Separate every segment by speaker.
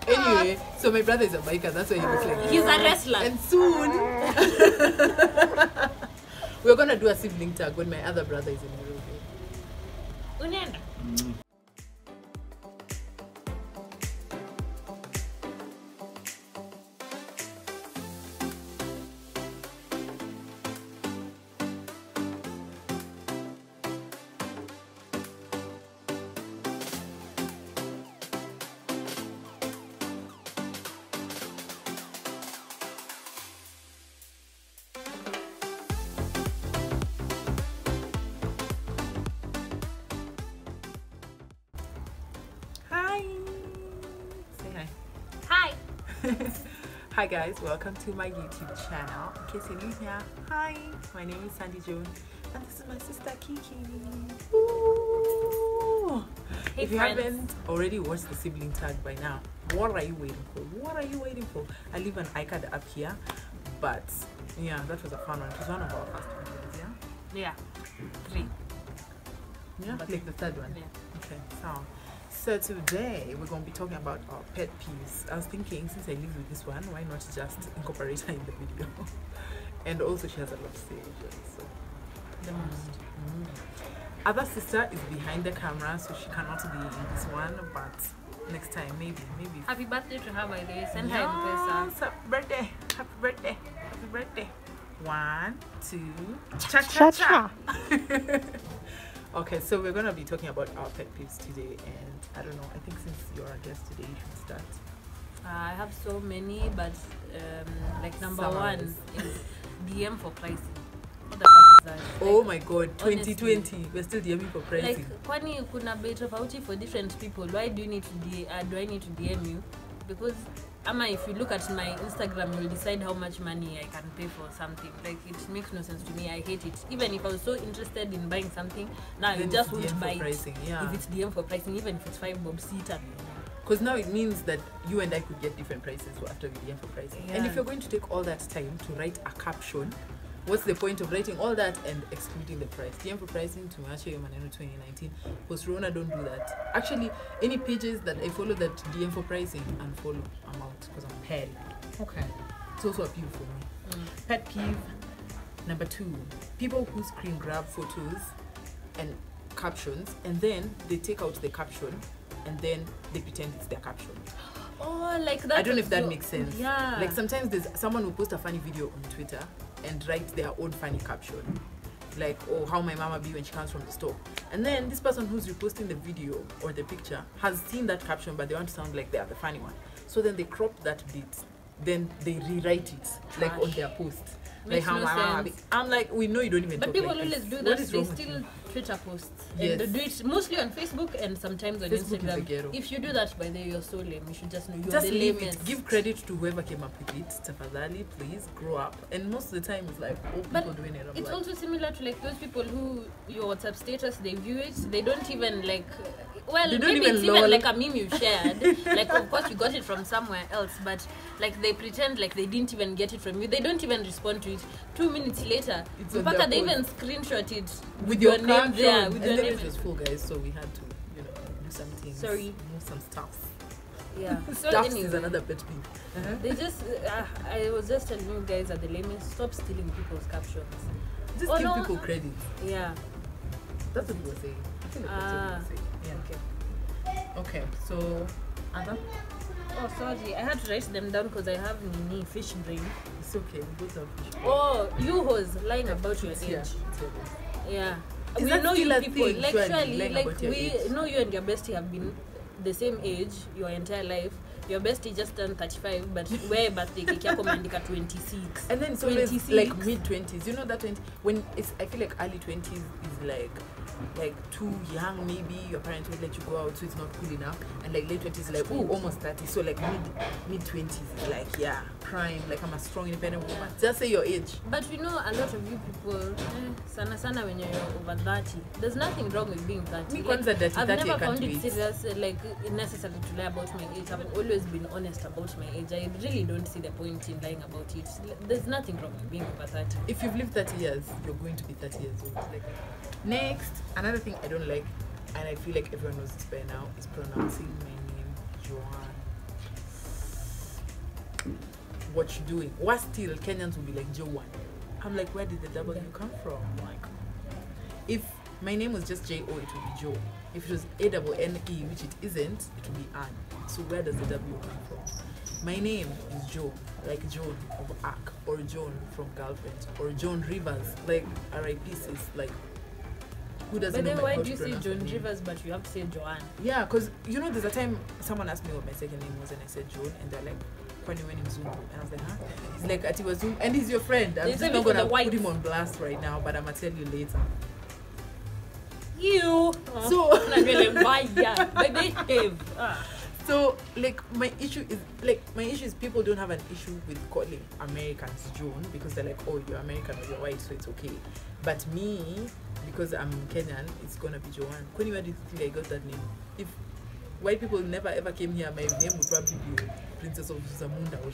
Speaker 1: Anyway, so my brother is a biker. That's why he looks like
Speaker 2: He's a wrestler.
Speaker 1: And soon, we're gonna do a sibling tag when my other brother is in Nairobi.
Speaker 2: Unaenda.
Speaker 1: Hi guys, welcome to my YouTube channel. In case you're new here, hi, my name is Sandy Joan and this is my sister Kiki. Ooh.
Speaker 2: Hey,
Speaker 1: if you
Speaker 2: friends.
Speaker 1: haven't already watched the sibling tag by now, what are you waiting for? What are you waiting for? I leave an iCard up here, but yeah, that was a fun one. It was one of our first videos, yeah?
Speaker 2: Yeah. 3.
Speaker 1: Yeah,
Speaker 2: But
Speaker 1: like the third one.
Speaker 2: Yeah.
Speaker 1: Okay, so today we're going to be talking about our pet peeves. I was thinking, since I live with this one, why not just incorporate her in the video? And also she has a lot to say, so
Speaker 2: The most.
Speaker 1: Other sister is behind the camera, so she cannot be in this one, but next time maybe
Speaker 2: Happy birthday to her, by the way. Send her
Speaker 1: yes,
Speaker 2: M-Pesa.
Speaker 1: happy birthday, happy birthday, happy birthday. 1 2 cha cha cha. Okay, so we're gonna be talking about our pet peeves today, and I don't know, I think since you're a guest today, you should start.
Speaker 2: I have so many, but like number one is DM for pricing. What the fuck is that?
Speaker 1: Oh
Speaker 2: Like,
Speaker 1: my god, 2020, we're still DMing for pricing.
Speaker 2: like, kwani kuna bei tofauti for different people? Why do you need to do I need to DM you? Because if you look at my Instagram, you'll decide how much money I can pay for something. Like, it makes no sense to me. I hate it. Even if I was so interested in buying something, now I just won't buy it.
Speaker 1: Yeah.
Speaker 2: If it's DM for pricing, even if it's 5 bob seater.
Speaker 1: Because now it means that you and I could get different prices after we DM for pricing.
Speaker 2: Yeah.
Speaker 1: And if you're going to take all that time to write a caption, what's the point of writing all that and excluding the price? DM for pricing to match your maneno 2019. Post Rona don't do that. Actually, any pages that I follow that DM for pricing, unfollow. I'm out because I'm petty. Okay. It's also a peeve for me. Pet peeve number 2. People who screen grab photos and captions and then they take out the caption and then they pretend it's their caption.
Speaker 2: Oh, like that.
Speaker 1: I don't know if that makes sense.
Speaker 2: Yeah.
Speaker 1: Like sometimes there's someone who posts a funny video on Twitter and write their own funny caption. Like, oh, how my mama be when she comes from the store. And then this person who's reposting the video or the picture has seen that caption, but they want to sound like they are the funny one. So then they crop that bit. Then they rewrite it, like on their post.
Speaker 2: Makes
Speaker 1: like how
Speaker 2: no
Speaker 1: my mama be.
Speaker 2: sense.
Speaker 1: I'm like, we know you don't even
Speaker 2: But
Speaker 1: talk
Speaker 2: people
Speaker 1: like
Speaker 2: always
Speaker 1: this.
Speaker 2: do
Speaker 1: What
Speaker 2: that.
Speaker 1: is
Speaker 2: They
Speaker 1: wrong with
Speaker 2: still
Speaker 1: you?
Speaker 2: Twitter posts.
Speaker 1: Yes.
Speaker 2: And they do it mostly on Facebook and sometimes on
Speaker 1: Facebook is the
Speaker 2: Instagram.
Speaker 1: ghetto.
Speaker 2: If you do that, by the way, you're so lame. You should just know you're
Speaker 1: Just
Speaker 2: the
Speaker 1: leave
Speaker 2: lamest.
Speaker 1: it. Give credit to whoever came up with it. Tafadhali, please grow up. And most of the time, it's like old people
Speaker 2: But
Speaker 1: doing it. I'm
Speaker 2: it's
Speaker 1: like,
Speaker 2: also similar to like those people who your WhatsApp status, they view it, they don't even like, well,
Speaker 1: They don't
Speaker 2: maybe
Speaker 1: even
Speaker 2: it's
Speaker 1: lol.
Speaker 2: even like a meme you shared. Like, of course you got it from somewhere else, but like they pretend like they didn't even get it from you. They don't even respond to it. 2 minutes later,
Speaker 1: It's on
Speaker 2: Mpaka
Speaker 1: their
Speaker 2: they
Speaker 1: phone.
Speaker 2: even screenshot it
Speaker 1: with your
Speaker 2: name
Speaker 1: caption.
Speaker 2: there, with
Speaker 1: And
Speaker 2: your
Speaker 1: then
Speaker 2: name.
Speaker 1: it was full, guys, so we had to, do something.
Speaker 2: Sorry.
Speaker 1: Do some stuff.
Speaker 2: Yeah. So
Speaker 1: Stuffs is
Speaker 2: anyway,
Speaker 1: another pet peeve.
Speaker 2: they just, I was just telling you guys are the lamest. Stop stealing people's captions.
Speaker 1: Just
Speaker 2: Oh,
Speaker 1: give
Speaker 2: no.
Speaker 1: people credit.
Speaker 2: Yeah.
Speaker 1: That's what we were saying. I feel like that's what we were saying. Yeah.
Speaker 2: Okay.
Speaker 1: Okay, so other?
Speaker 2: Oh, sorry. I had to write them down because I have Nini fish brain.
Speaker 1: It's okay. We both have fish.
Speaker 2: Oh, you hoes lying about your
Speaker 1: It's
Speaker 2: age.
Speaker 1: here. It's here.
Speaker 2: Yeah.
Speaker 1: Is
Speaker 2: We
Speaker 1: that
Speaker 2: know
Speaker 1: still
Speaker 2: you
Speaker 1: a
Speaker 2: people.
Speaker 1: thing,
Speaker 2: Like,
Speaker 1: surely,
Speaker 2: surely,
Speaker 1: lying
Speaker 2: like
Speaker 1: about your
Speaker 2: we
Speaker 1: age?
Speaker 2: know you and your bestie have been the same age your entire life. Your bestie just turned 35, but where birthday cake yako mandika 26.
Speaker 1: And then it's always
Speaker 2: 26.
Speaker 1: like mid-20s. You know that 20, when it's, I feel like early 20s is like too young, maybe your parents will let you go out, so it's not cool enough. And like late 20s is like, oh, almost 30. So like mid-20s is like, yeah, prime, like I'm a strong independent woman. Just say your age.
Speaker 2: But we know a lot of you people, sana when you're over 30, there's nothing wrong with being 30.
Speaker 1: Me
Speaker 2: Like,
Speaker 1: kwanza 30,
Speaker 2: I've
Speaker 1: 30
Speaker 2: never
Speaker 1: I can't
Speaker 2: found it
Speaker 1: wait.
Speaker 2: serious, like necessary to lie about my age. I've always been honest about my age. I really don't see the point in lying about it. There's nothing wrong with being over 30.
Speaker 1: If you've lived 30 years, you're going to be 30 years old. Like, next, another thing I don't like, and I feel like everyone knows this by now, is pronouncing my name Joan. what you're doing. Worse still, Kenyans will be like Joan. I'm like, where did the W come from? Like, if my name was just J-O, it would be Joe. If it was A-N-N-E, which it isn't, it would be Anne. So where does the W come from? My name is Joan, like Joan of Arc, or Joan from Girlfriend, or Joan Rivers, like R.I.P. sis, like, who doesn't know
Speaker 2: why
Speaker 1: how
Speaker 2: do you
Speaker 1: to
Speaker 2: say
Speaker 1: pronounce
Speaker 2: Joan
Speaker 1: my name?
Speaker 2: Rivers but you have to say Joanne?
Speaker 1: Yeah, because, you know, there's a time someone asked me what my second name was, and I said Joan, and they're like, when you went in Zoom, and I was like, huh? He's like, Atiwa Zoom, and he's your friend. I'm just not going to put him on blast right now, but I'm going to tell you later.
Speaker 2: You.
Speaker 1: So, like, my issue is people don't have an issue with calling Americans Joan because they're like, oh, you're American or you're white, so it's okay. But me, because I'm Kenyan, it's gonna be Joanne. Kwani, where do you think I got that name? If white people never ever came here, my name would probably be Princess of Zamunda or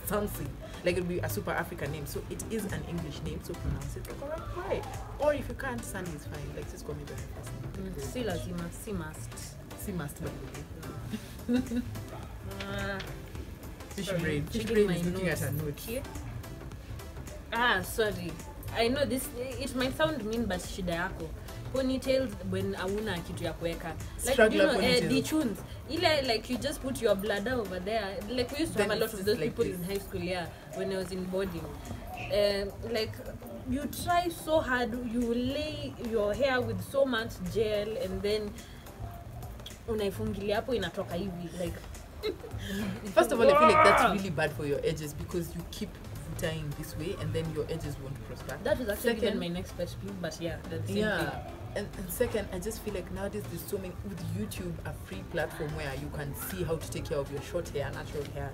Speaker 1: something. Like, it would be a super African name. So it is an English name, so pronounce it the correct way. Or if you can't, Sandy is fine. Like, just call me by my first name.
Speaker 2: Still as you must.
Speaker 1: She must, by the way. Fish brain is looking at her note.
Speaker 2: Here? Sorry. I know this, it might sound mean, but shida yako. Ponytails when awuna kitu ya kuweka. Like, you know, the tunes. Like, you just put your bladder over there. Like, we used to have a lot of those people in high school, yeah, when I was in boarding. Like, you try so hard, you lay your hair with so much gel, and then unaifungilia hapo inatoka hivi, like.
Speaker 1: First of all, I feel like that's really bad for your edges because you keep tying this way and then your edges won't prosper.
Speaker 2: That was actually my next pet peeve, but yeah, that's the same thing.
Speaker 1: And second, I just feel like nowadays there's so many, with YouTube, a free platform where you can see how to take care of your short hair, natural hair,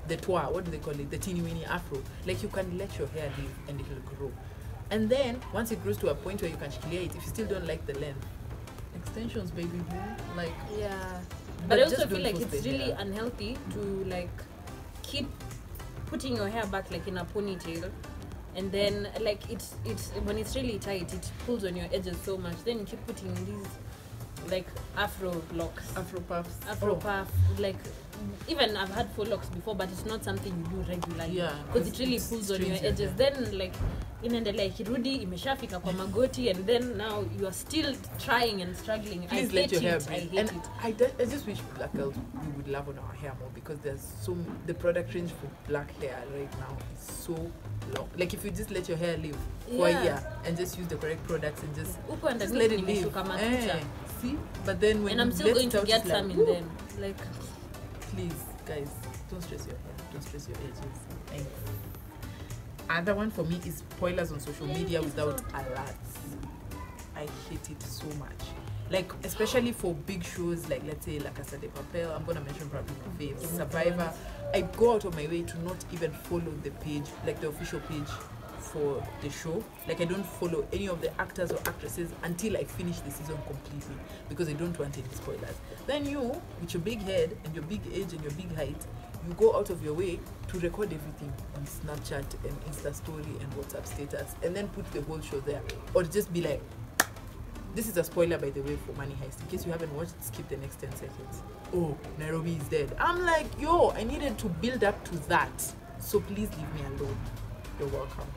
Speaker 1: the toa, what do they call it, the teeny weeny afro. Like, you can let your hair live and it'll grow. And then once it grows to a point where you can clear it, if you still don't like the length, extensions, baby boo. Like,
Speaker 2: yeah. But I also feel like it's really unhealthy to like keep putting your hair back like in a ponytail, and then like it's when it's really tight, it pulls on your edges so much. Then you keep putting these like afro locks,
Speaker 1: afro puffs,
Speaker 2: like even I've had full locks before, but it's not something you do regularly because it really pulls on your edges. Then like inaendelea ikirudi imeshafika kwa magoti, and then now you are still trying and struggling.
Speaker 1: Please let your hair breathe. And I just wish black girls we would love on our hair more, because there's the product range for black hair right now is so long. Like, if you just let your hair live for a year and just use the correct products and just let it live. See? But then when
Speaker 2: I'm still going to get some in them. Like,
Speaker 1: please, guys, don't stress your hair. Don't stress your edges. Thanks. Other one for me is spoilers on social media without alerts. I hate it so much. Like, especially for big shows like, let's say, La Casa de Papel. I'm gonna mention probably Peeves, Survivor. I go out of my way to not even follow the page, like the official page for the show. Like, I don't follow any of the actors or actresses until I finish the season completely, because I don't want any spoilers. Then you, with your big head and your big age and your big height, you go out of your way to record everything on Snapchat and Insta story and WhatsApp status, and then put the whole show there. Or just be like, this is a spoiler, by the way, for Money Heist. In case you haven't watched, skip the next 10 seconds. Oh, Nairobi is dead. I'm like, yo, I needed to build up to that. So please leave me alone. You're welcome.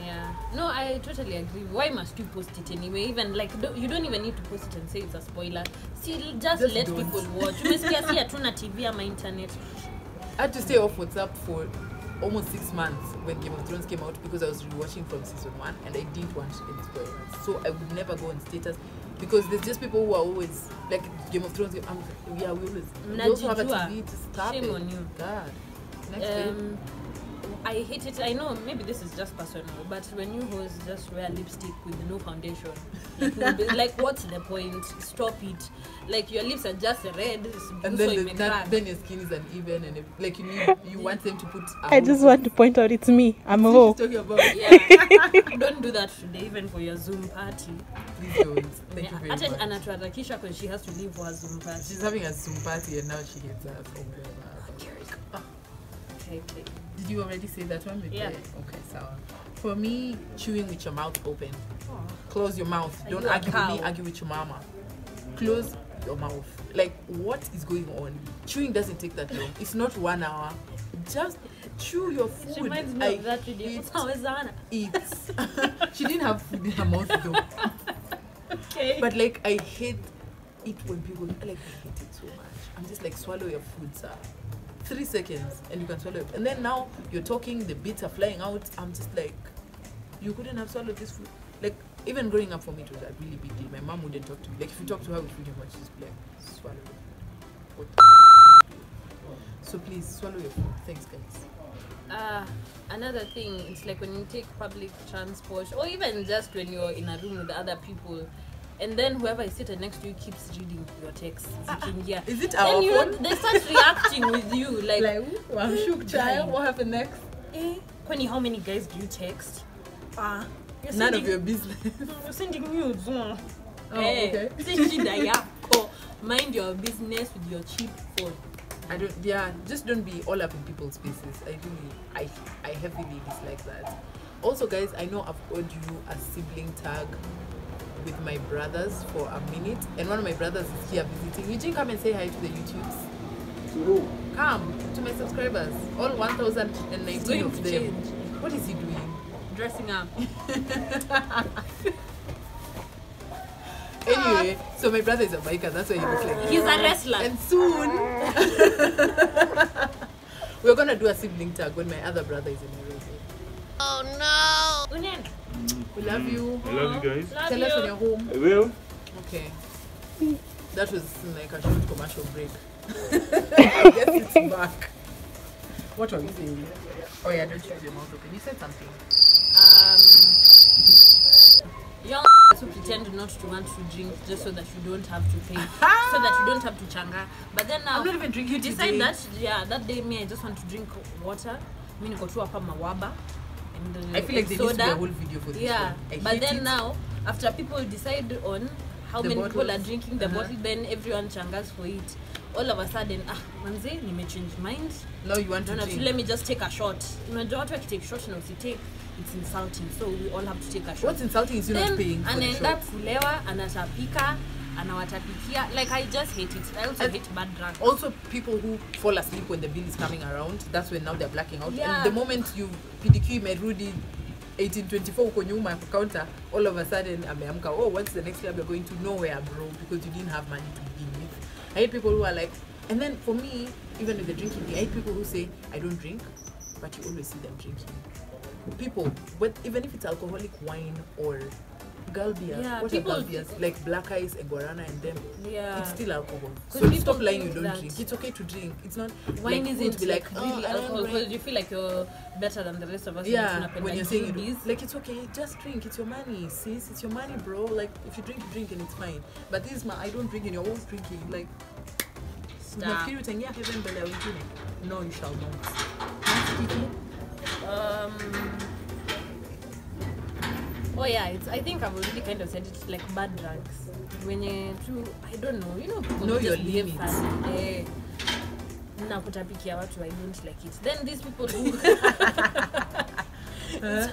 Speaker 2: Yeah. No, I totally agree. Why must you post it anyway? Even like, you don't even need to post it and say it's a spoiler. See, just let don't. People watch. Umesikia si hatuna TV ama internet.
Speaker 1: I had to stay off WhatsApp for almost 6 months when Game of Thrones came out, because I was rewatching from season 1 and I didn't want any spoilers. So I would never go on status, because there's just people who are always like, Game of Thrones. We also have a TV to stop.
Speaker 2: Shame on you.
Speaker 1: God. Next
Speaker 2: I hate it. I know maybe this is just personal, but when you hoes just wear lipstick with no foundation, like what's the point? Stop it. Like, your lips are just red,
Speaker 1: and then your skin is uneven, and like you want them to put.
Speaker 3: I just want to point out it's me. I'm a hoe.
Speaker 1: Talking about.
Speaker 2: Yeah. Don't do that today, even for your Zoom party.
Speaker 1: Please don't. Thank you very much.
Speaker 2: Anatuharakisha because she has to leave for her Zoom party.
Speaker 1: She's having a Zoom party and now she hates us.
Speaker 2: Okay.
Speaker 1: Did you already say that one?
Speaker 2: Yeah.
Speaker 1: Okay, so for me, chewing with your mouth open. Close your mouth. Don't argue with me, argue with your mama. Close your mouth. Like, what is going on? Chewing doesn't take that long. It's not 1 hour. Just chew your
Speaker 2: It
Speaker 1: food.
Speaker 2: reminds me of that video.
Speaker 1: hate
Speaker 2: Eat.
Speaker 1: She didn't have food in her mouth though.
Speaker 2: Okay.
Speaker 1: But like I hate it when people like I hate it so much. I'm just like swallow your food, sir. 3 seconds and you can swallow it. And then now you're talking, the bits are flying out. I'm just like, you couldn't have swallowed this food. Like even growing up for me it was a really big deal. My mom wouldn't talk to me. Like if you talk to her with food in her mouth, she's just like, swallow it. What the so please swallow your food. Thanks guys.
Speaker 2: Another thing, it's like when you take public transport or even just when you're in a room with other people and then whoever is sitting next to you keeps reading your texts.
Speaker 1: Is it our phone?
Speaker 2: They start reacting with you like
Speaker 1: ooh, I'm shook, child. What happened next?
Speaker 2: Connie, how many guys do you text?
Speaker 1: None of your business.
Speaker 2: You're sending nudes.
Speaker 1: Okay.
Speaker 2: Mind your business with your cheap phone.
Speaker 1: Just don't be all up in people's spaces. I heavily dislike that. Also guys, I know I've owed you a sibling tag with my brothers for a minute, and one of my brothers is here visiting. Eugene, come and say hi to the YouTubes. Come to my subscribers, all 1,019 of them.
Speaker 2: Change.
Speaker 1: What is he doing?
Speaker 2: Dressing up.
Speaker 1: Anyway, so my brother is a biker, that's why he looks like
Speaker 2: He's a wrestler.
Speaker 1: And soon we're gonna do a sibling tag when my other brother is in Nairobi.
Speaker 2: Oh no! Unen.
Speaker 1: We love you.
Speaker 4: I love you guys.
Speaker 1: Tell us when you're home.
Speaker 4: I will.
Speaker 1: Okay. That was like a short commercial break. Yes, it's back. What were we saying? Oh yeah, don't use your mouth open. You said something.
Speaker 2: Young who pretend not to want to drink just so that you don't have to pay, so that you don't have to changa. But then now
Speaker 1: I'm not even drinking.
Speaker 2: you decide
Speaker 1: today.
Speaker 2: that day me I just want to drink water. I mean, go to apa mawaba. And
Speaker 1: I feel like they need to
Speaker 2: soda.
Speaker 1: do a whole video for this
Speaker 2: Yeah,
Speaker 1: one.
Speaker 2: but then now after people decide on how
Speaker 1: The
Speaker 2: many people are
Speaker 1: bottles.
Speaker 2: drinking the bottle, then everyone changas for it. All of a sudden, manze, nime change mind.
Speaker 1: Now you want to
Speaker 2: No,
Speaker 1: drink.
Speaker 2: let me just take a shot. Unajua watu wakitake shot na usitake, it's insulting. So we all have to take a shot.
Speaker 1: What's insulting is you not paying for the
Speaker 2: anaenda
Speaker 1: shot.
Speaker 2: kulewa, anatapika, anawatapikia. Like I just hate it. I also hate bad drugs.
Speaker 1: Also, people who fall asleep when the bill is coming around, that's when now they're blacking out.
Speaker 2: Yeah.
Speaker 1: And the moment you PDQ imerudi 1824 uko nyuma kwa counter, all of a sudden ameamka, oh, what's the next club you're going to? Nowhere, bro, because you didn't have money to begin with. I hate people who are like, and then for me, even with the drinking thing, I hate people who say, I don't drink, but you always see them drinking. People, but even if it's alcoholic wine or girl beers,
Speaker 2: Yeah,
Speaker 1: what are
Speaker 2: people-
Speaker 1: girl beers? Like Black Ice and Guarana and them.
Speaker 2: Yeah.
Speaker 1: It's still alcohol.
Speaker 2: 'Cause
Speaker 1: So
Speaker 2: people
Speaker 1: stop lying, you
Speaker 2: think
Speaker 1: don't
Speaker 2: that
Speaker 1: drink. It's okay to drink. It's not
Speaker 2: Wine
Speaker 1: like
Speaker 2: isn't
Speaker 1: to be like,
Speaker 2: really
Speaker 1: oh, I
Speaker 2: alcohol
Speaker 1: don't
Speaker 2: because
Speaker 1: drink.
Speaker 2: you feel like you're better than the rest of us. and
Speaker 1: Yeah,
Speaker 2: tunapenda
Speaker 1: when you're saying you
Speaker 2: juice.
Speaker 1: do, like it's okay, just drink. It's your money, sis. It's your money, bro. Like if you drink, you drink, and it's fine. But this I don't drink, and you're always drinking. Like,
Speaker 2: Stop.
Speaker 1: unafikiri utaingia heaven mbele ya wengine? No, you shall not.
Speaker 2: Oh yeah, I think I've already kind of said it, like bad drugs. When you I don't know, people
Speaker 1: Know
Speaker 2: just
Speaker 1: your
Speaker 2: behave
Speaker 1: limits.
Speaker 2: funny. Na kutapikia watu, I don't like it. Then these people who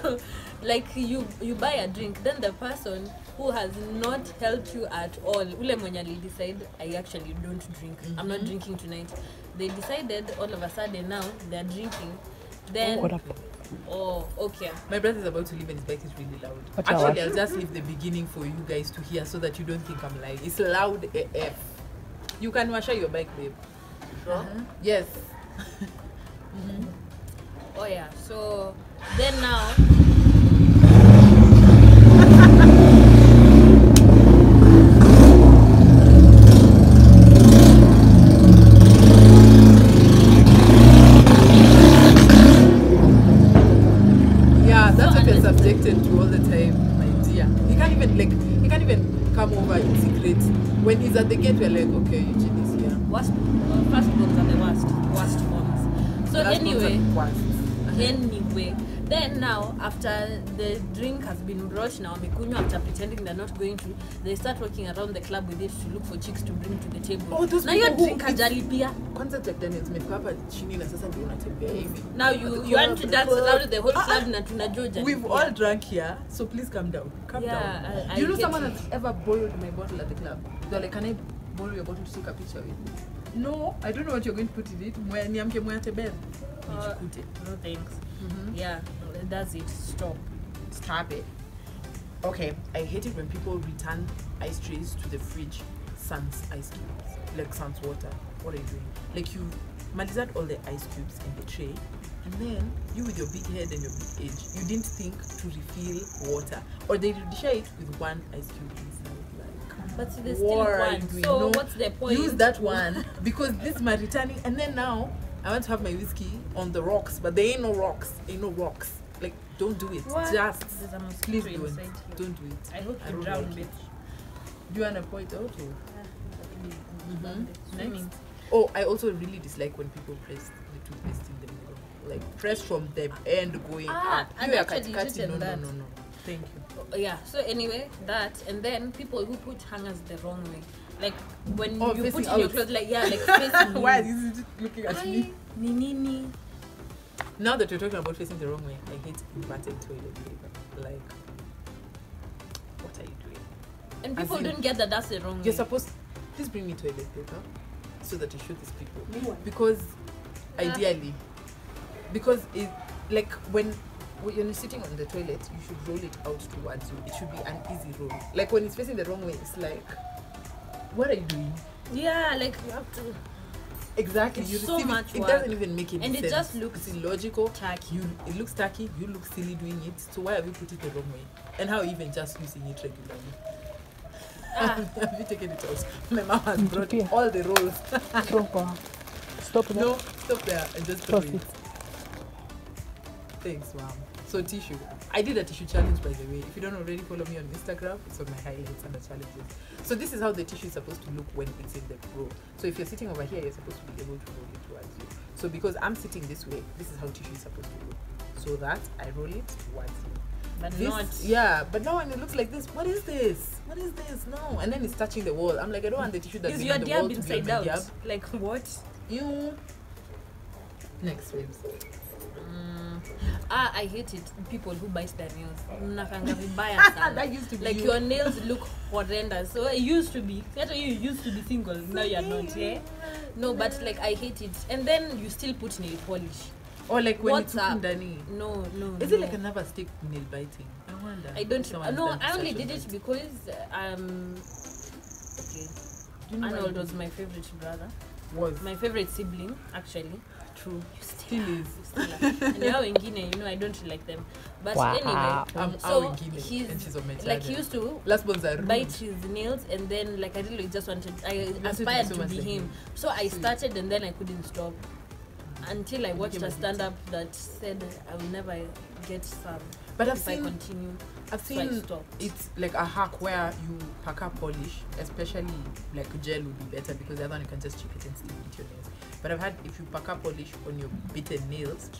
Speaker 2: so like you buy a drink, then the person who has not helped you at all, ule mwenye decide I actually don't drink. I'm not drinking tonight. They decided all of a sudden now they're drinking. Then
Speaker 3: What up?
Speaker 2: oh, okay.
Speaker 1: My brother is about to leave and his bike is really loud.
Speaker 3: Watch
Speaker 1: Actually,
Speaker 3: out.
Speaker 1: I'll just leave the beginning for you guys to hear so that you don't think I'm lying. It's loud AF. You can wash your bike, babe.
Speaker 2: Sure.
Speaker 1: Yes.
Speaker 2: Oh yeah. So then now
Speaker 1: Yeah, that's what you're subjected to all the time, my dear. He can't even come over in secret. When he's at the gate, we're like, okay, Eugene is here.
Speaker 2: first ones are the worst ones. So
Speaker 1: Last ones
Speaker 2: anyway,
Speaker 1: are worst.
Speaker 2: anyway, then now after the drink has been brought, now Mikunywa, after pretending they're not going to, they start walking around the club with it to look for chicks to bring to the table.
Speaker 1: Oh, those
Speaker 2: now your
Speaker 1: people
Speaker 2: drink
Speaker 1: who-
Speaker 2: hajali pia.
Speaker 1: Kwanza Jack Daniels umefika hapa chini na sasa ndio unatembea hivi.
Speaker 2: Now you want to dance around the whole club na tunajua jali
Speaker 1: We've
Speaker 2: pia.
Speaker 1: all drunk here, so please calm down. Calm
Speaker 2: Yeah,
Speaker 1: down.
Speaker 2: I
Speaker 1: You know
Speaker 2: get
Speaker 1: someone
Speaker 2: it.
Speaker 1: has ever borrowed my bottle at the club? They're like, can I borrow your bottle to take a picture with? No, I don't know what you're going to put in it. Niamke mwate bed.
Speaker 2: No thanks. Yeah, that's it.
Speaker 1: Stop it. Okay, I hate it when people return ice trays to the fridge sans ice cubes, like sans water. What are you doing? Like you malized all the ice cubes in the tray, and then you with your big head and your big age, you didn't think to refill water, or they share it with one ice cube inside.
Speaker 2: But there's still one. So what's the point?
Speaker 1: Use that one because this is my returning, and then now I want to have my whiskey on the rocks, but there ain't no rocks. Like, don't do it.
Speaker 2: What?
Speaker 1: Just please
Speaker 2: do
Speaker 1: don't. Don't do it.
Speaker 2: I hope
Speaker 1: I
Speaker 2: you
Speaker 1: don't
Speaker 2: drown,
Speaker 1: like
Speaker 2: bitch.
Speaker 1: it. Do you want to point out? Or?
Speaker 2: Swimming.
Speaker 1: Oh, I also really dislike when people press the toothpaste in the middle. Like press from the end going up.
Speaker 2: And
Speaker 1: You are
Speaker 2: actually
Speaker 1: cutting.
Speaker 2: written that.
Speaker 1: No. Thank you.
Speaker 2: Yeah, so anyway, that, and then people who put hangers the wrong way, like when you
Speaker 1: facing
Speaker 2: put in your
Speaker 1: out.
Speaker 2: clothes, like facing you.
Speaker 1: Why is he looking at me?
Speaker 2: Ni.
Speaker 1: Now that you're talking about facing the wrong way, I hate inverted toilet paper. Like, what are you doing?
Speaker 2: And people don't get that that's the wrong way.
Speaker 1: You're supposed. Please bring me toilet paper so that you show these people. Because ideally, because it like when you're sitting on the toilet, you should roll it out towards you. It should be an easy roll. Like when it's facing the wrong way, it's like, what are you doing?
Speaker 2: Yeah, like you have to.
Speaker 1: Exactly.
Speaker 2: It's
Speaker 1: You
Speaker 2: so
Speaker 1: receive
Speaker 2: much
Speaker 1: it. It
Speaker 2: work.
Speaker 1: doesn't even make any
Speaker 2: And
Speaker 1: sense.
Speaker 2: it just looks
Speaker 1: it's illogical.
Speaker 2: tacky.
Speaker 1: It looks tacky. You look silly doing it. So why have you put it the wrong way? And how even just using it regularly? Have you taken it out? My mom has brought all the rolls.
Speaker 3: Stop there.
Speaker 1: No, stop there and just throw
Speaker 3: Stop
Speaker 1: it. Thanks, mom. So tissue. I did a tissue challenge, by the way. If you don't already follow me on Instagram, it's on my highlights and the challenges. So this is how the tissue is supposed to look when it's in the row. So if you're sitting over here, you're supposed to be able to roll it towards you. So because I'm sitting this way, this is how tissue is supposed to look. So that I roll it towards you.
Speaker 2: But
Speaker 1: This,
Speaker 2: not.
Speaker 1: yeah, but now when it looks like this, what is this? What is this? No, and then it's touching the wall. I'm like, I don't want the tissue that's
Speaker 2: Is
Speaker 1: in
Speaker 2: your
Speaker 1: the
Speaker 2: diab
Speaker 1: wall to be on
Speaker 2: inside
Speaker 1: my
Speaker 2: out?
Speaker 1: diab.
Speaker 2: Like what?
Speaker 1: You. Next waves.
Speaker 2: I hate it. People who bite their nails. Mnakanga vibaya sana.
Speaker 1: That used to be
Speaker 2: like
Speaker 1: you.
Speaker 2: your nails look horrendous. So it used to be. That's why you used to be single. Now you're not. Yeah. No, but like I hate it. And then you still put nail polish.
Speaker 1: Or like when
Speaker 2: What's
Speaker 1: it's
Speaker 2: up?
Speaker 1: Dani.
Speaker 2: No.
Speaker 1: Is it like another stick nail biting? I wonder.
Speaker 2: I don't.
Speaker 1: Someone's
Speaker 2: No,
Speaker 1: done
Speaker 2: I only
Speaker 1: such a
Speaker 2: did it
Speaker 1: thing.
Speaker 2: because okay.
Speaker 1: Do you know why
Speaker 2: Arnold
Speaker 1: you
Speaker 2: was
Speaker 1: did
Speaker 2: my favorite brother.
Speaker 1: Was
Speaker 2: My favorite sibling, actually.
Speaker 1: true.
Speaker 2: You
Speaker 1: Still is.
Speaker 2: And now wengine, I don't really like them. But
Speaker 3: Wow.
Speaker 2: anyway,
Speaker 1: I'm
Speaker 2: so
Speaker 1: out in Guinea and she's on my
Speaker 2: like he
Speaker 1: channel.
Speaker 2: used to
Speaker 1: Last ones are rude.
Speaker 2: bite his nails, and then like I really just wanted, I
Speaker 1: wanted
Speaker 2: aspired
Speaker 1: so
Speaker 2: to
Speaker 1: much
Speaker 2: be
Speaker 1: like
Speaker 2: him.
Speaker 1: him.
Speaker 2: So I started, and then I couldn't stop until I watched
Speaker 1: became
Speaker 2: a stand-up that said I will never get some
Speaker 1: But I've
Speaker 2: if I
Speaker 1: seen
Speaker 2: continue.
Speaker 1: I've
Speaker 2: So I
Speaker 1: seen
Speaker 2: stopped.
Speaker 1: it's like a hack where you pack up polish, especially like gel would be better because the other one you can just chip it and still eat your nails. But I've had if you pack up polish on your bitten nails,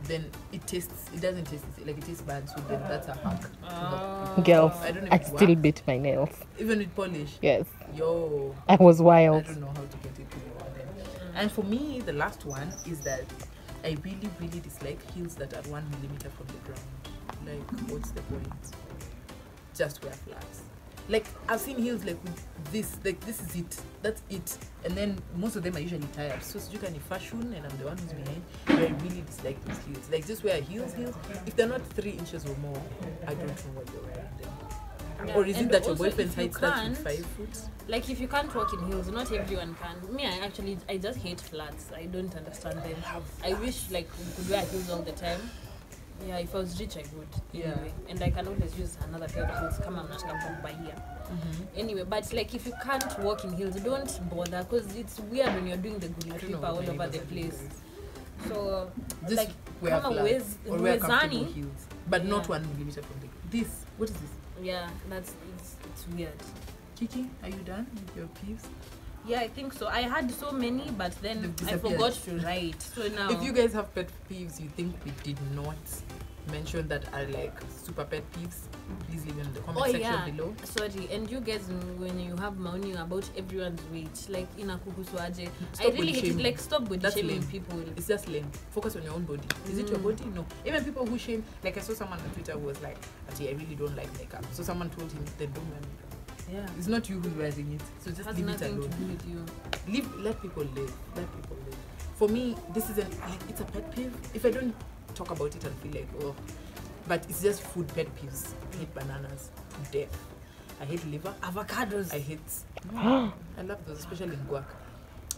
Speaker 1: then it doesn't taste like it tastes bad. So then that's a hack.
Speaker 3: Girls,
Speaker 1: I don't know
Speaker 3: I
Speaker 1: if it
Speaker 3: still
Speaker 1: works.
Speaker 3: bit my nails.
Speaker 1: Even with polish.
Speaker 3: Yes,
Speaker 1: Yo.
Speaker 3: I was
Speaker 1: I
Speaker 3: wild.
Speaker 1: don't know how to get it to you. And for me, the last one is that I really, really dislike heels that are 1 millimeter from the ground. Like, what's the point? Just wear flats. Like, I've seen heels like with this, like this is it, that's it. And then most of them are usually tired. So you can fashion, and I'm the one who's behind. But I really dislike those heels. Like, just wear heels. If they're not 3 inches or more, I don't know what you're wearing them.
Speaker 2: Yeah,
Speaker 1: Or is it
Speaker 2: and
Speaker 1: that your
Speaker 2: also
Speaker 1: boyfriend's
Speaker 2: if you
Speaker 1: height starts with
Speaker 2: can't-
Speaker 1: 5 foot?
Speaker 2: Like if you can't walk in heels, not everyone can. Me, I just hate flats. I don't understand them. I wish like we could wear heels all the time. Yeah, if I was rich, I would.
Speaker 1: Yeah.
Speaker 2: Anyway. And I can always use another pair of heels. Come on, not by here. Anyway, but like if you can't walk in heels, don't bother because it's weird when you're doing the good
Speaker 1: I don't
Speaker 2: creeper
Speaker 1: know
Speaker 2: all
Speaker 1: what
Speaker 2: over the
Speaker 1: neighbors are
Speaker 2: place.
Speaker 1: doing.
Speaker 2: So
Speaker 1: Just
Speaker 2: like
Speaker 1: wear
Speaker 2: kama
Speaker 1: flats or wear comfortable
Speaker 2: Zani,
Speaker 1: heels, but not
Speaker 2: Yeah.
Speaker 1: 1 millimeter from the. This, what is this?
Speaker 2: yeah, it's weird.
Speaker 1: Kiki, are you done with your peeves?
Speaker 2: Yeah, I think so. I had so many, but then
Speaker 1: They've
Speaker 2: I
Speaker 1: disappeared.
Speaker 2: forgot to write. So now
Speaker 1: If you guys have pet peeves you think we did not mention that are like super pet peeves, please leave them in the comment section below.
Speaker 2: Sorry, and you guys, when you have money about everyone's weight, like inakuhusu aje.
Speaker 1: Stop
Speaker 2: I really
Speaker 1: body
Speaker 2: hate it.
Speaker 1: shaming.
Speaker 2: Like stop body
Speaker 1: That's
Speaker 2: shaming
Speaker 1: lame.
Speaker 2: people.
Speaker 1: It's just lame. Focus on your own body. Is it your body? No. Even people who shame, like I saw someone on Twitter who was like, "Ati, I really don't like makeup." So someone told him, then don't wear makeup.
Speaker 2: Yeah.
Speaker 1: It's not you who's wearing it. So just
Speaker 2: Has
Speaker 1: leave it
Speaker 2: nothing
Speaker 1: alone.
Speaker 2: to do with you.
Speaker 1: Let people live. Let people live. For me, this is it's a pet peeve. If I don't talk about it, I'll feel like, oh. But it's just food pet peeves. I hate bananas to death. I hate liver.
Speaker 2: Avocados.
Speaker 1: I hate. I love those, especially in guac.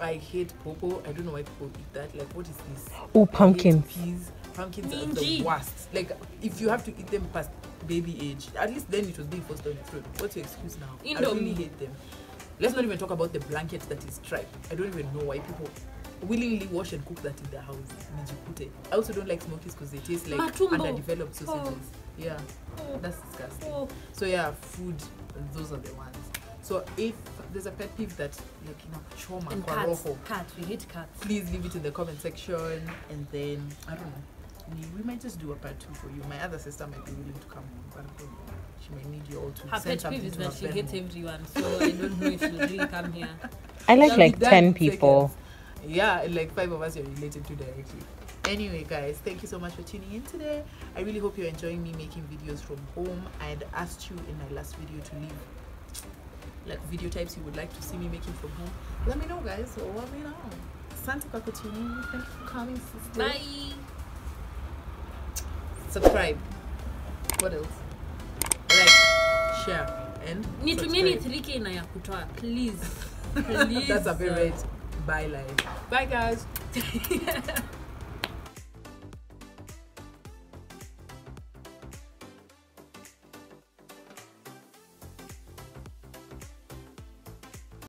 Speaker 1: I hate popo. I don't know why people eat that. Like, what is this?
Speaker 3: Oh, pumpkins.
Speaker 1: I hate peas. Pumpkins are
Speaker 2: Minji.
Speaker 1: the worst. Like, if you have to eat them past baby age, at least then it was being forced on the fruit. What's your excuse now? I really hate them. Let's not even talk about the blanket that is striped. I don't even know why people willingly wash and cook that in their house. Nijikute. I also don't like smokies because they taste like
Speaker 2: Matumbo.
Speaker 1: underdeveloped sausages. Yeah, that's disgusting. So yeah, food, those are the ones. So if there's a pet peeve that, like, you know, choma,
Speaker 2: And
Speaker 1: kwa
Speaker 2: cats.
Speaker 1: roho,
Speaker 2: Cats. We hate cats.
Speaker 1: please leave it in the comment section, and then I don't know, we might just do a part 2 for you. My other sister might be willing to come on, but I don't know. She might need you all to
Speaker 2: Her
Speaker 1: send
Speaker 2: pet
Speaker 1: something
Speaker 2: peeve is
Speaker 1: to
Speaker 2: that
Speaker 1: her
Speaker 2: she hates
Speaker 1: Venmo.
Speaker 2: everyone, so I don't know if she'll really come here.
Speaker 3: I like
Speaker 1: Shall we
Speaker 3: like
Speaker 1: done
Speaker 3: 10
Speaker 1: in
Speaker 3: people.
Speaker 1: seconds? Yeah, and like 5 of us you're related to directly. Anyway, guys, thank you so much for tuning in today. I really hope you're enjoying me making videos from home. I had asked you in my last video to leave like video types you would like to see me making from home. Let me know, guys. So let me know. Santa Kakutini, thank you for coming, sister.
Speaker 2: Bye.
Speaker 1: Subscribe. What else? Like, share, and
Speaker 2: Nitumieni
Speaker 1: subscribe.
Speaker 2: 3K na ya kutoa, please. Please.
Speaker 1: That's a favorite byline. Bye, guys.